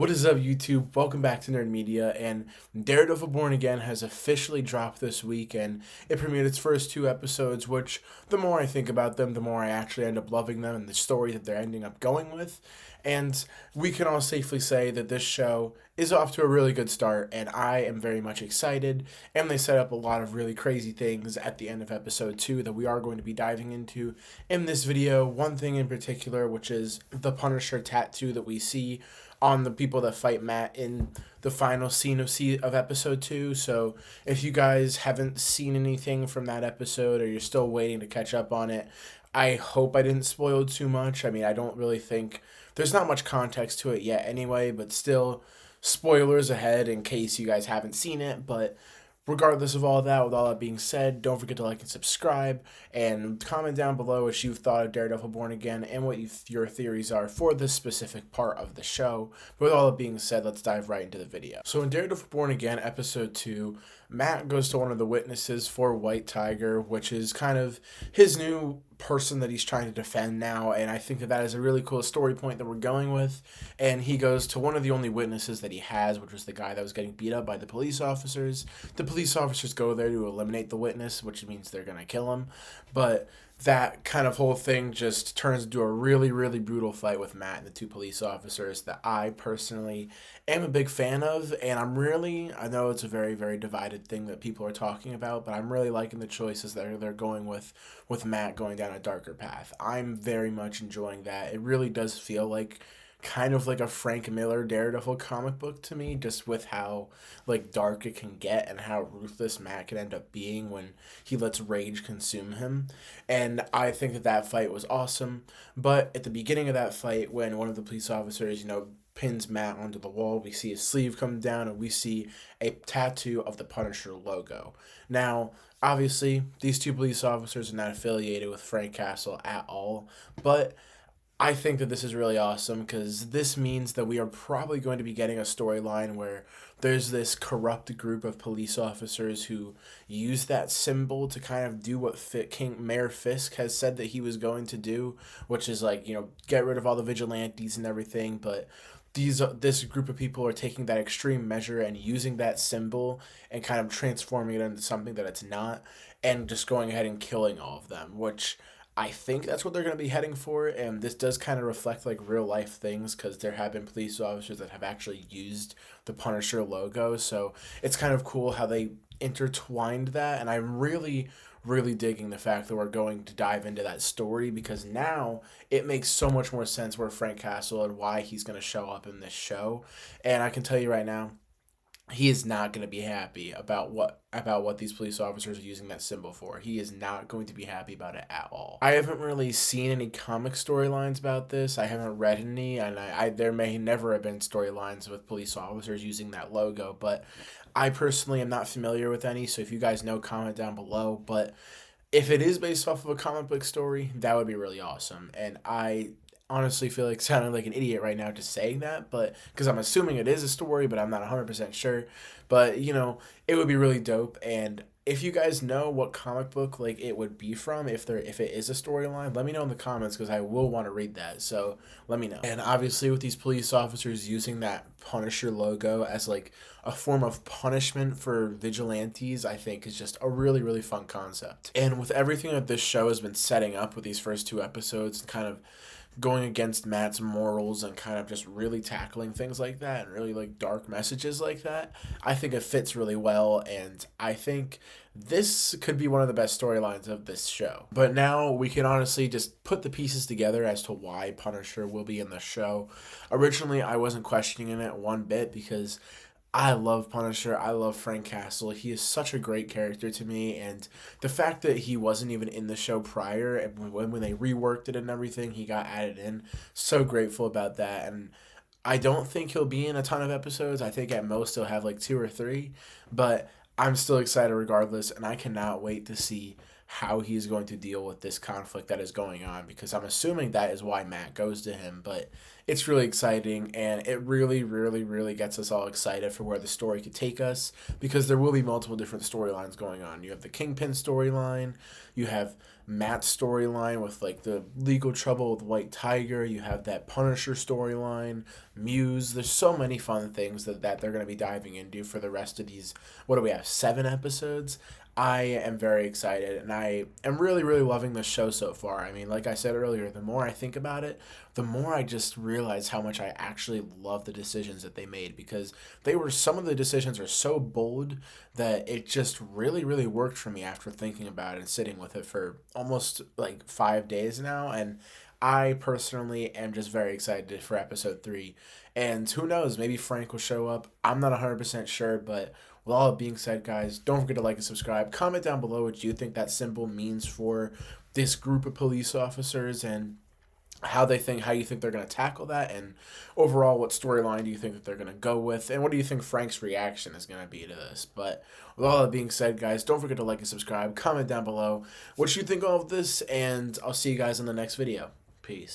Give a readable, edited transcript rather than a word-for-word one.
What is up, YouTube? Welcome back to Nerd Media. And Daredevil Born Again has officially dropped this week, and it premiered its first two episodes, which the more I think about them, the more I actually end up loving them and the story that they're ending up going with. And we can all safely say that this show is off to a really good start, and I am very much excited. And they set up a lot of really crazy things at the end of episode 2 that we are going to be diving into in this video. One thing in particular, which is the Punisher tattoo that we see on the people that fight Matt in the final scene of episode 2. So if you guys haven't seen anything from that episode or you're still waiting to catch up on it, I hope I didn't spoil too much. I mean, I don't really think there's not much context to it yet anyway, but still spoilers ahead in case you guys haven't seen it. But regardless of all that, with all that being said, don't forget to like and subscribe and comment down below what you've thought of Daredevil Born Again and what your theories are for this specific part of the show. But with all that being said, let's dive right into the video. So in Daredevil Born Again, episode 2, Matt goes to one of the witnesses for White Tiger, which is kind of his new person that he's trying to defend now, and I think that is a really cool story point that we're going with. And he goes to one of the only witnesses that he has, which was the guy that was getting beat up by the police officers. The police officers go there to eliminate the witness, which means they're gonna kill him, but that kind of whole thing just turns into a really, really brutal fight with Matt and the two police officers that I personally am a big fan of. And I know it's a very, very divided thing that people are talking about, but I'm really liking the choices that they're going with Matt going down a darker path. I'm very much enjoying that. It really does feel like kind of like a Frank Miller Daredevil comic book to me, just with how like dark it can get and how ruthless Matt can end up being when he lets rage consume him. And I think that fight was awesome. But at the beginning of that fight, when one of the police officers, pins Matt onto the wall, we see his sleeve come down and we see a tattoo of the Punisher logo. Now, obviously, these two police officers are not affiliated with Frank Castle at all, but I think that this is really awesome because this means that we are probably going to be getting a storyline where there's this corrupt group of police officers who use that symbol to kind of do what Mayor Fisk has said that he was going to do, which is like, get rid of all the vigilantes and everything. But this group of people are taking that extreme measure and using that symbol and kind of transforming it into something that it's not, and just going ahead and killing all of them, which I think that's what they're going to be heading for. And this does kind of reflect like real life things because there have been police officers that have actually used the Punisher logo. So it's kind of cool how they intertwined that. And I'm really, really digging the fact that we're going to dive into that story because now it makes so much more sense where Frank Castle and why he's going to show up in this show. And I can tell you right now, he is not going to be happy about what these police officers are using that symbol for. He is not going to be happy about it at all. I haven't really seen any comic storylines about this. I haven't read any, and there may never have been storylines with police officers using that logo, but I personally am not familiar with any. So if you guys know, comment down below. But if it is based off of a comic book story, that would be really awesome. And I honestly feel like sounding like an idiot right now just saying that, but because I'm assuming it is a story, but I'm not 100% sure. But it would be really dope. And if you guys know what comic book like it would be from, if it is a storyline, let me know in the comments because I will want to read that. So let me know. And obviously with these police officers using that Punisher logo as like a form of punishment for vigilantes, I think is just a really, really fun concept. And with everything that this show has been setting up with these first two episodes, kind of going against Matt's morals and kind of just really tackling things like that and really like dark messages like that, I think it fits really well, and I think this could be one of the best storylines of this show. But now we can honestly just put the pieces together as to why Punisher will be in the show. Originally, I wasn't questioning it one bit because I love Punisher. I love Frank Castle. He is such a great character to me, and the fact that he wasn't even in the show prior, and when they reworked it and everything, he got added in. So grateful about that, and I don't think he'll be in a ton of episodes. I think at most he'll have like 2 or 3, but I'm still excited regardless, and I cannot wait to see how he's going to deal with this conflict that is going on, because I'm assuming that is why Matt goes to him. But it's really exciting, and it really, really, really gets us all excited for where the story could take us, because there will be multiple different storylines going on. You have the Kingpin storyline, you have Matt's storyline with like the legal trouble with White Tiger, you have that Punisher storyline, Muse. There's so many fun things that they're going to be diving into for the rest of these, what do we have, 7 episodes? I am very excited, and I am really, really loving the show so far. I mean, like I said earlier, the more I think about it, the more I just realize how much I actually love the decisions that they made, because some of the decisions are so bold that it just really, really worked for me after thinking about it and sitting with it for almost like 5 days now. And I personally am just very excited for episode 3. And who knows, maybe Frank will show up. I'm not 100% sure, but with all that being said, guys, don't forget to like and subscribe. Comment down below what you think that symbol means for this group of police officers, and how you think they're going to tackle that, and overall what storyline do you think that they're going to go with, and what do you think Frank's reaction is going to be to this. But with all that being said, guys, don't forget to like and subscribe. Comment down below what you think of this, and I'll see you guys in the next video. Peace.